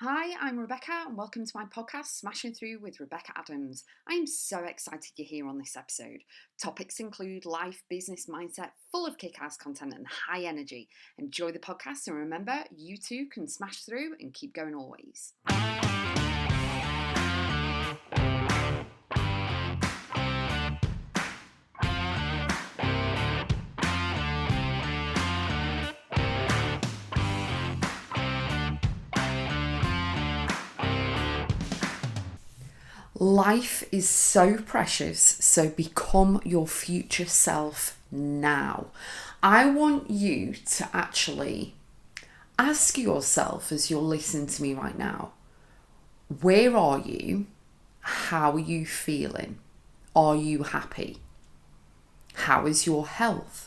Hi, I'm Rebecca, and welcome to my podcast, Smashing Through with Rebecca Adams. I am so excited you're here on this episode. Topics include life, business, mindset, full of kick-ass content and high energy. Enjoy the podcast, and remember, you too can smash through and keep going always. Life is so precious, so become your future self now. I want you to actually ask yourself as you're listening to me right now, where are you? How are you feeling? Are you happy? How is your health?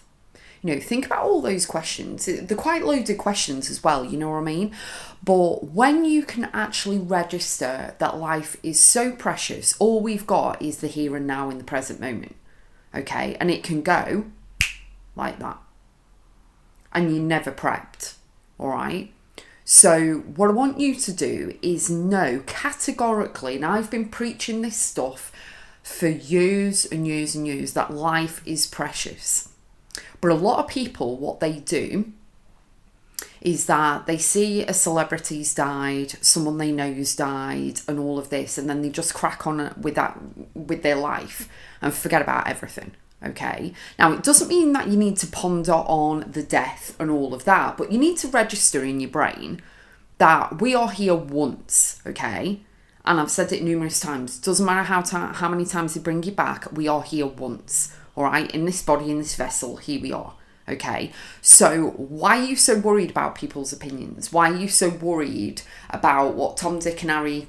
Think about all those questions. They're quite loaded questions as well, you know what I mean? But when you can actually register that life is so precious, all we've got is the here and now in the present moment, okay? And it can go like that. And you're never prepped, all right? So what I want you to do is know categorically, and I've been preaching this stuff for years and years and years, that life is precious. But a lot of people, what they do is that they see a celebrity's died, someone they know's died, and all of this, and then they just crack on with that, with their life, and forget about everything. Okay. Now, it doesn't mean that you need to ponder on the death and all of that, but you need to register in your brain that we are here once. Okay. And I've said it numerous times. Doesn't matter how many times they bring you back. We are here once. All right, in this body, in this vessel, here we are. Okay, so why are you so worried about people's opinions? Why are you so worried about what Tom, Dick and Harry,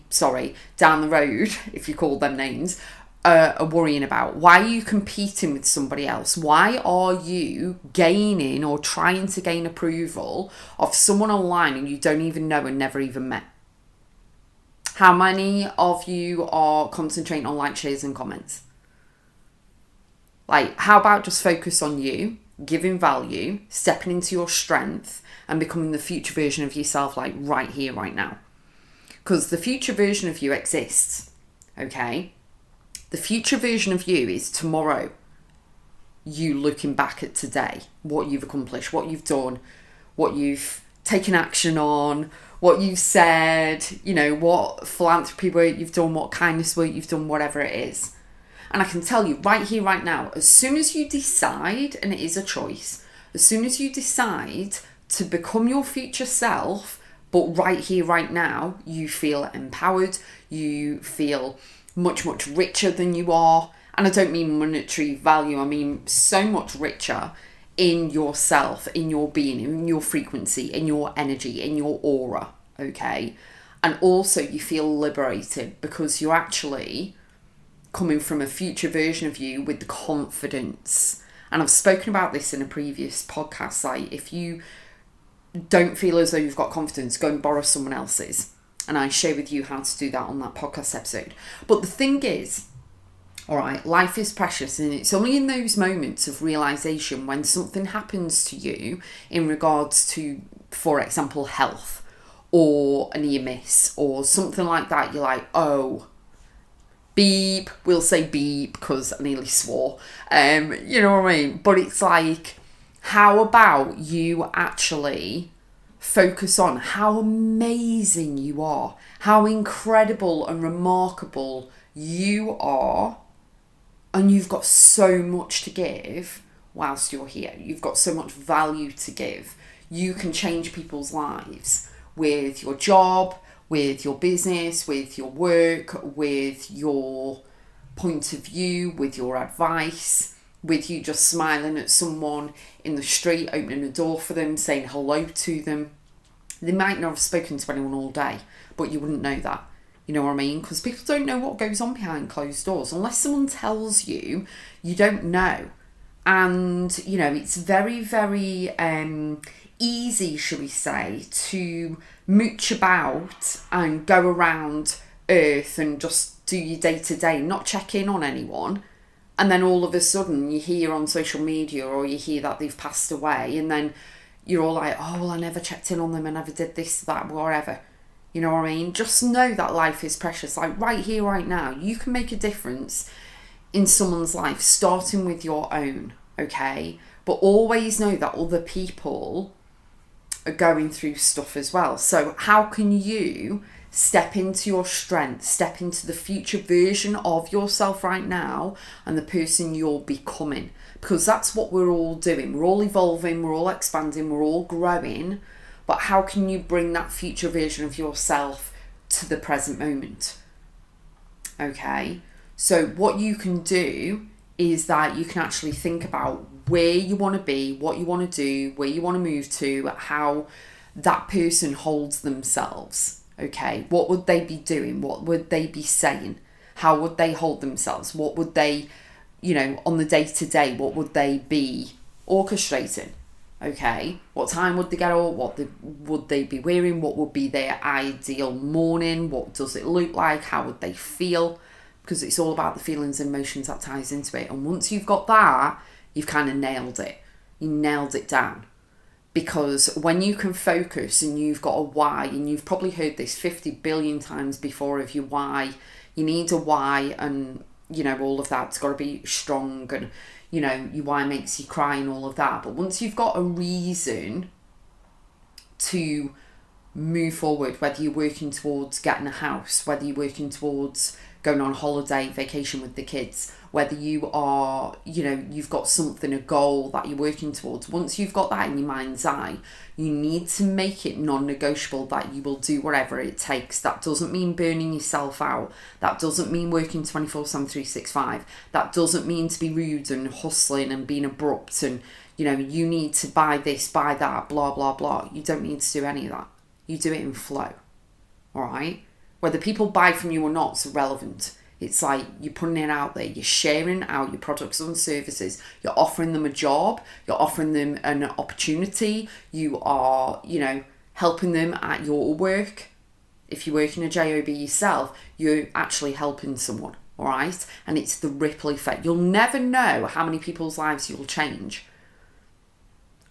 down the road, if you call them names, are worrying about? Why are you competing with somebody else? Why are you gaining or trying to gain approval of someone online and you don't even know and never even met? How many of you are concentrating on likes, shares and comments? Like, how about just focus on you, giving value, stepping into your strength and becoming the future version of yourself, like right here, right now? Because the future version of you exists, okay? The future version of you is tomorrow, you looking back at today, what you've accomplished, what you've done, what you've taken action on, what you've said, what philanthropy work you've done, what kindness work you've done, whatever it is. And I can tell you right here, right now, as soon as you decide, and it is a choice, as soon as you decide to become your future self, but right here, right now, you feel empowered, you feel much, much richer than you are. And I don't mean monetary value, I mean so much richer in yourself, in your being, in your frequency, in your energy, in your aura, okay? And also you feel liberated because you're actually coming from a future version of you with the confidence. And I've spoken about this in a previous podcast. Like, if you don't feel as though you've got confidence, go and borrow someone else's. And I share with you how to do that on that podcast episode. But the thing is, all right, life is precious, and it's only in those moments of realization when something happens to you in regards to, for example, health or a near miss or something like that, you're like, oh, beep, we'll say beep because I nearly swore. You know what I mean? But it's like, how about you actually focus on how amazing you are, how incredible and remarkable you are, and you've got so much to give whilst you're here. You've got so much value to give. You can change people's lives with your job, with your business, with your work, with your point of view, with your advice, with you just smiling at someone in the street, opening a door for them, saying hello to them. They might not have spoken to anyone all day, but you wouldn't know that. You know what I mean? Because people don't know what goes on behind closed doors. Unless someone tells you, you don't know. And, it's very, very easy, shall we say, to mooch about and go around Earth and just do your day-to-day, not check in on anyone. And then all of a sudden you hear on social media or you hear that they've passed away, and then you're all like, oh, well, I never checked in on them, I never did this, that, whatever. You know what I mean? Just know that life is precious. Like right here, right now, you can make a difference in someone's life, starting with your own, okay? But always know that other people are going through stuff as well. So how can you step into your strength, step into the future version of yourself right now and the person you're becoming? Because that's what we're all doing. We're all evolving, we're all expanding, we're all growing. But how can you bring that future version of yourself to the present moment? Okay, so what you can do is that you can actually think about where you want to be, what you want to do, where you want to move to, how that person holds themselves. Okay, what would they be doing? What would they be saying? How would they hold themselves? What would they, on the day to day, what would they be orchestrating? Okay, what time would they get up? What would they be wearing? What would be their ideal morning? What does it look like? How would they feel? Because it's all about the feelings and emotions that ties into it. And once you've got that, you've kind of nailed it. You nailed it down. Because when you can focus and you've got a why, and you've probably heard this 50 billion times before of your why, you need a why, and all of that's got to be strong, and your why makes you cry and all of that. But once you've got a reason to move forward, whether you're working towards getting a house, whether you're working towards going on holiday, vacation with the kids, whether you are, you've got something, a goal that you're working towards. Once you've got that in your mind's eye, you need to make it non-negotiable that you will do whatever it takes. That doesn't mean burning yourself out. That doesn't mean working 24/7, 365. That doesn't mean to be rude and hustling and being abrupt and, you need to buy this, buy that, blah, blah, blah. You don't need to do any of that. You do it in flow, all right? Whether people buy from you or not is irrelevant. It's like you're putting it out there. You're sharing out your products and services. You're offering them a job. You're offering them an opportunity. You are, helping them at your work. If you work in a job yourself, you're actually helping someone, all right? And it's the ripple effect. You'll never know how many people's lives you'll change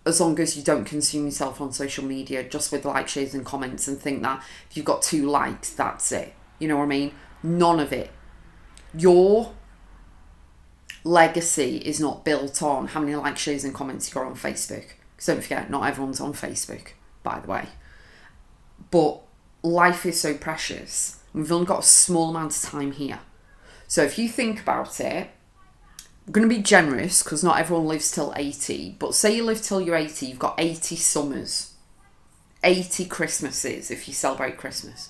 as long as you don't consume yourself on social media just with likes, shares and comments and think that if you've got 2 likes, that's it. You know what I mean? None of it. Your legacy is not built on how many likes, shares and comments you got on Facebook. Because don't forget, not everyone's on Facebook, by the way. But life is so precious. We've only got a small amount of time here. So if you think about it, I'm going to be generous because not everyone lives till 80. But say you live till you're 80, you've got 80 summers, 80 Christmases if you celebrate Christmas,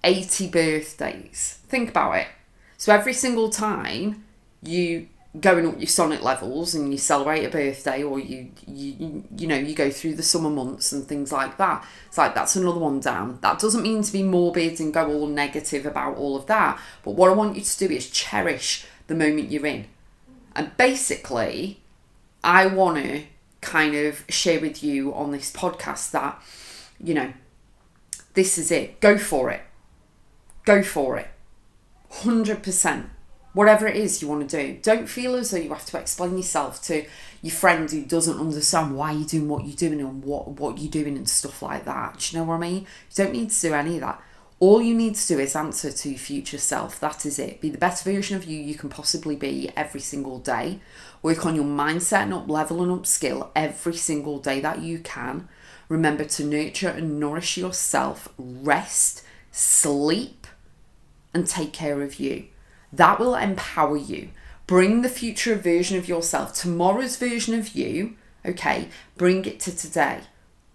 80 birthdays. Think about it. So every single time you going up your sonic levels and you celebrate a birthday, or you go through the summer months and things like that, it's like that's another one down. That doesn't mean to be morbid and go all negative about all of that. But what I want you to do is cherish the moment you're in. And basically, I want to kind of share with you on this podcast that, this is it. Go for it. Go for it. 100%. Whatever it is you want to do. Don't feel as though you have to explain yourself to your friend who doesn't understand why you're doing what you're doing and what you're doing and stuff like that. Do you know what I mean? You don't need to do any of that. All you need to do is answer to your future self. That is it. Be the best version of you can possibly be every single day. Work on your mindset and up level and up skill every single day that you can. Remember to nurture and nourish yourself. Rest, sleep, and take care of you. That will empower you. Bring the future version of yourself, tomorrow's version of you, okay? Bring it to today.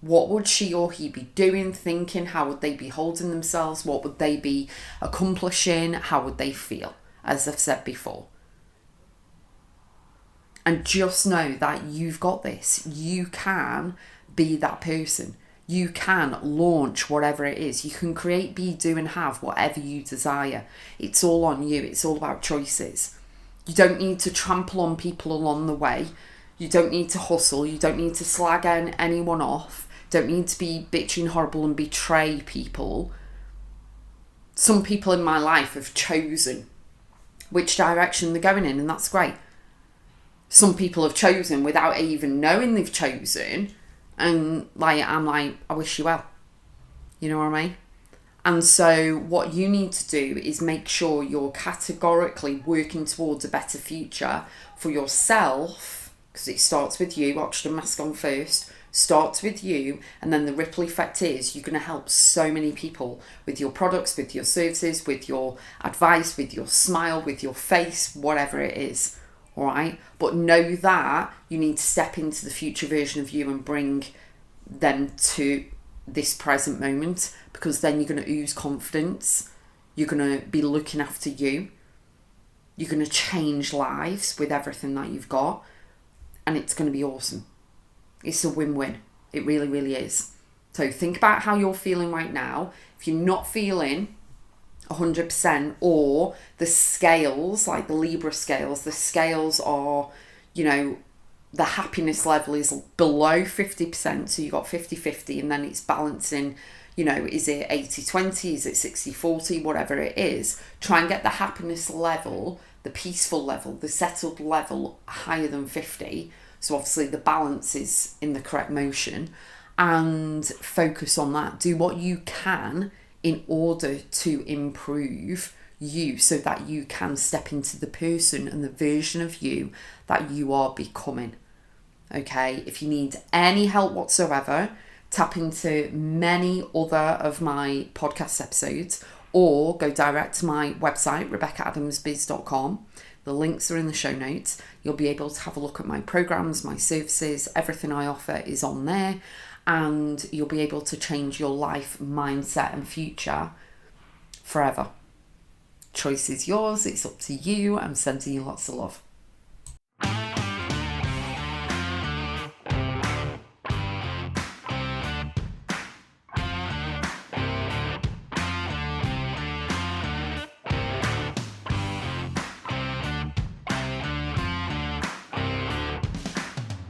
What would she or he be doing, thinking? How would they be holding themselves? What would they be accomplishing? How would they feel? As I've said before. And just know that you've got this. You can be that person. You can launch whatever it is. You can create, be, do and have whatever you desire. It's all on you. It's all about choices. You don't need to trample on people along the way. You don't need to hustle. You don't need to slag anyone off. Don't need to be bitching horrible and betray people. Some people in my life have chosen which direction they're going in, and that's great. Some people have chosen without even knowing they've chosen, and I'm like, I wish you well. You know what I mean? And so what you need to do is make sure you're categorically working towards a better future for yourself, because it starts with you. Oxygen mask on first, starts with you, and then the ripple effect is you're going to help so many people with your products, with your services, with your advice, with your smile, with your face, whatever it is. All right, but know that you need to step into the future version of you and bring them to this present moment, because then you're going to ooze confidence. You're going to be looking after you. You're going to change lives with everything that you've got, and it's going to be awesome. It's a win-win. It really, really is. So think about how you're feeling right now. If you're not feeling 100%, or the scales, like the Libra scales, the scales are, the happiness level is below 50%. So you got 50-50, and then it's balancing, is it 80-20? Is it 60-40? Whatever it is. Try and get the happiness level, the peaceful level, the settled level higher than 50. So obviously the balance is in the correct motion, and focus on that. Do what you can in order to improve you, so that you can step into the person and the version of you that you are becoming. Okay, if you need any help whatsoever, tap into many other of my podcast episodes, or go direct to my website, Rebecca.x. The links are in the show notes. You'll be able to have a look at my programs, my services, everything I offer is on there, and you'll be able to change your life, mindset and future forever. Choice is yours. It's up to you. I'm sending you lots of love.